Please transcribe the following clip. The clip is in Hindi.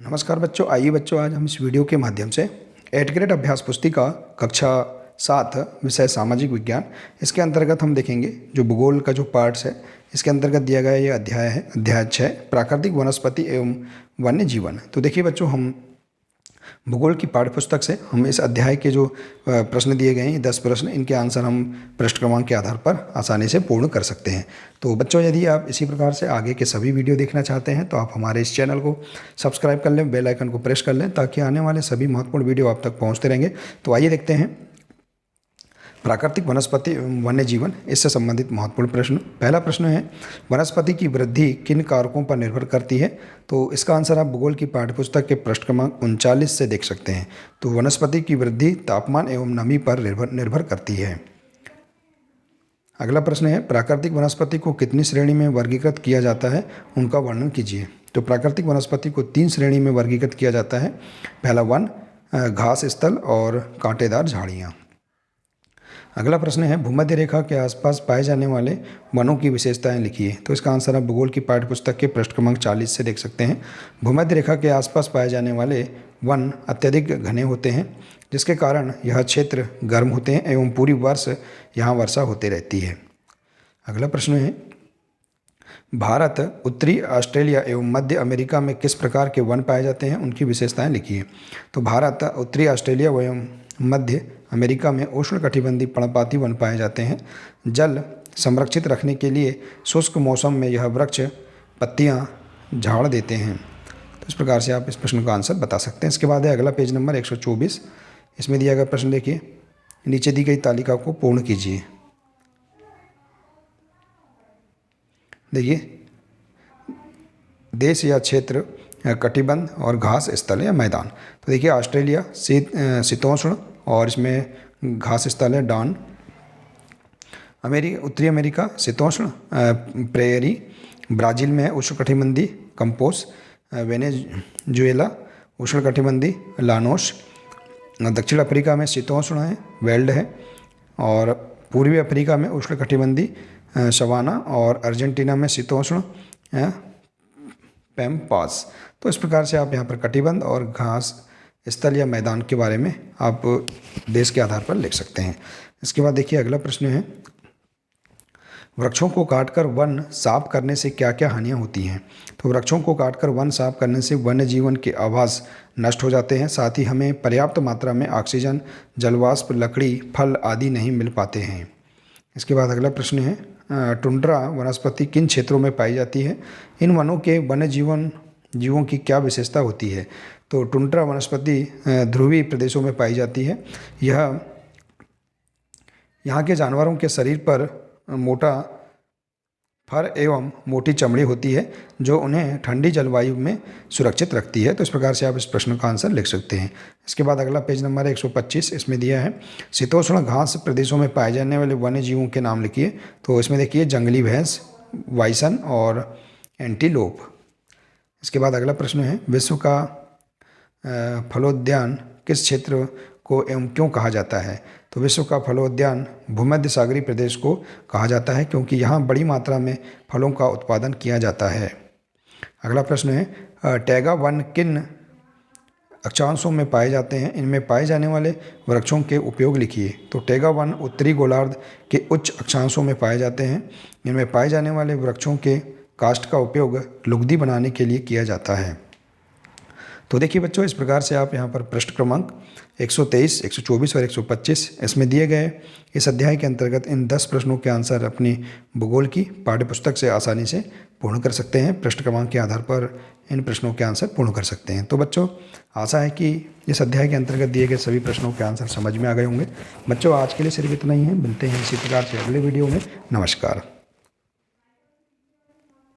नमस्कार बच्चों, आइए बच्चों आज हम इस वीडियो के माध्यम से 8th ग्रेड अभ्यास पुस्तिका कक्षा 7 विषय सामाजिक विज्ञान, इसके अंतर्गत हम देखेंगे जो भूगोल का जो पार्ट्स है इसके अंतर्गत दिया गया ये अध्याय है अध्याय 6 प्राकृतिक वनस्पति एवं वन्य जीवन। तो देखिए बच्चों, हम भूगोल की पाठ्य पुस्तक से हम इस अध्याय के जो प्रश्न दिए गए हैं 10 प्रश्न, इनके आंसर हम पृष्ठ क्रमांक के आधार पर आसानी से पूर्ण कर सकते हैं। तो बच्चों, यदि आप इसी प्रकार से आगे के सभी वीडियो देखना चाहते हैं तो आप हमारे इस चैनल को सब्सक्राइब कर लें, बेल आइकन को प्रेस कर लें ताकि आने वाले सभी महत्वपूर्ण वीडियो आप तक पहुँचते रहेंगे। तो आइए देखते हैं प्राकृतिक वनस्पति एवं वन्य जीवन, इससे संबंधित महत्वपूर्ण प्रश्न। पहला प्रश्न है, वनस्पति की वृद्धि किन कारकों पर निर्भर करती है? तो इसका आंसर आप भूगोल की पाठ्यपुस्तक के पृष्ठ क्रमांक 39 से देख सकते हैं। तो वनस्पति की वृद्धि तापमान एवं नमी पर निर्भर करती है। अगला प्रश्न है, प्राकृतिक वनस्पति को कितनी श्रेणी में वर्गीकृत किया जाता है, उनका वर्णन कीजिए। तो प्राकृतिक वनस्पति को 3 श्रेणी में वर्गीकृत किया जाता है। पहला वन, घास स्थल और कांटेदार झाड़ियाँ। अगला प्रश्न है, भूमध्य रेखा के आसपास पाए जाने वाले वनों की विशेषताएं लिखिए। तो इसका आंसर आप भूगोल की पाठ्यपुस्तक के पृष्ठ क्रमांक 40 से देख सकते हैं। भूमध्य रेखा के आसपास पाए जाने वाले वन अत्यधिक घने होते हैं, जिसके कारण यह क्षेत्र गर्म होते हैं एवं पूरी वर्ष यहाँ वर्षा होती रहती है। अगला प्रश्न है, भारत, उत्तरी ऑस्ट्रेलिया एवं मध्य अमेरिका में किस प्रकार के वन पाए जाते हैं, उनकी विशेषताएं लिखिए। तो भारत, उत्तरी ऑस्ट्रेलिया एवं मध्य अमेरिका में उष्णकटिबंधीय पर्णपाती वन पाए जाते हैं। जल संरक्षित रखने के लिए शुष्क मौसम में यह वृक्ष पत्तियां झाड़ देते हैं। तो इस प्रकार से आप इस प्रश्न का आंसर बता सकते हैं। इसके बाद है अगला पेज नंबर 124। इसमें दिया गया प्रश्न देखिए, नीचे दी गई तालिका को पूर्ण कीजिए। देखिए, देश या क्षेत्र, कटिबंध और घास स्थल या मैदान। तो देखिए, ऑस्ट्रेलिया शीतोष्ण और इसमें घास स्थल है डॉन। उत्तरी अमेरिका शीतोष्ण प्रेयरी। ब्राज़ील में उष्णकटिबंधीय कंपोस। वेनेजुएला उष्णकटिबंधीय लानोस। दक्षिण अफ्रीका में शीतोष्ण है वेल्ड है। और पूर्वी अफ्रीका में उष्णकटिबंधीय सवाना और अर्जेंटीना में शीतोष्ण पैम्पास। तो इस प्रकार से आप यहाँ पर कटिबंध और घास स्थल या मैदान के बारे में आप देश के आधार पर लिख सकते हैं। इसके बाद देखिए अगला प्रश्न है, वृक्षों को काटकर वन साफ करने से क्या क्या हानियाँ होती हैं? तो वृक्षों को काटकर वन साफ करने से वन्य जीवन के आवास नष्ट हो जाते हैं, साथ ही हमें पर्याप्त मात्रा में ऑक्सीजन, जलवाष्प, लकड़ी, फल आदि नहीं मिल पाते हैं। इसके बाद अगला प्रश्न है, टुंड्रा वनस्पति किन क्षेत्रों में पाई जाती है? इन वनों के वन्य जीवों की क्या विशेषता होती है? तो टुंड्रा वनस्पति ध्रुवीय प्रदेशों में पाई जाती है। यह यहाँ के जानवरों के शरीर पर मोटा फर एवं मोटी चमड़ी होती है, जो उन्हें ठंडी जलवायु में सुरक्षित रखती है। तो इस प्रकार से आप इस प्रश्न का आंसर लिख सकते हैं। इसके बाद अगला पेज नंबर 125, इसमें दिया है, शीतोष्ण घास प्रदेशों में पाए जाने वाले वन्य जीवों के नाम लिखिए। तो इसमें देखिए, जंगली भैंस, वाइसन और एंटीलोप। इसके बाद अगला प्रश्न है, विश्व का फलोद्यान किस क्षेत्र को एवं क्यों कहा जाता है? तो विश्व का फलोद्यान भूमध्य सागरीय प्रदेश को कहा जाता है, क्योंकि यहाँ बड़ी मात्रा में फलों का उत्पादन किया जाता है। अगला प्रश्न है, टैगा वन किन अक्षांशों में पाए जाते हैं? इनमें पाए जाने वाले वृक्षों के उपयोग लिखिए। तो टैगा वन उत्तरी गोलार्ध के उच्च अक्षांशों में पाए जाते हैं। इनमें पाए जाने वाले वृक्षों के काष्ठ का उपयोग लुगदी बनाने के लिए किया जाता है। तो देखिए बच्चों, इस प्रकार से आप यहाँ पर पृष्ठ क्रमांक 123, 124 और 125 इसमें दिए गए इस अध्याय के अंतर्गत इन 10 प्रश्नों के आंसर अपनी भूगोल की पाठ्यपुस्तक से आसानी से पूर्ण कर सकते हैं। पृष्ठ क्रमांक के आधार पर इन प्रश्नों के आंसर पूर्ण कर सकते हैं। तो बच्चों, आशा है कि इस अध्याय के अंतर्गत दिए गए सभी प्रश्नों के आंसर समझ में आ गए होंगे। बच्चों, आज के लिए सिर्फ इतना ही है। मिलते हैं इसी प्रकार से अगले वीडियो में। नमस्कार।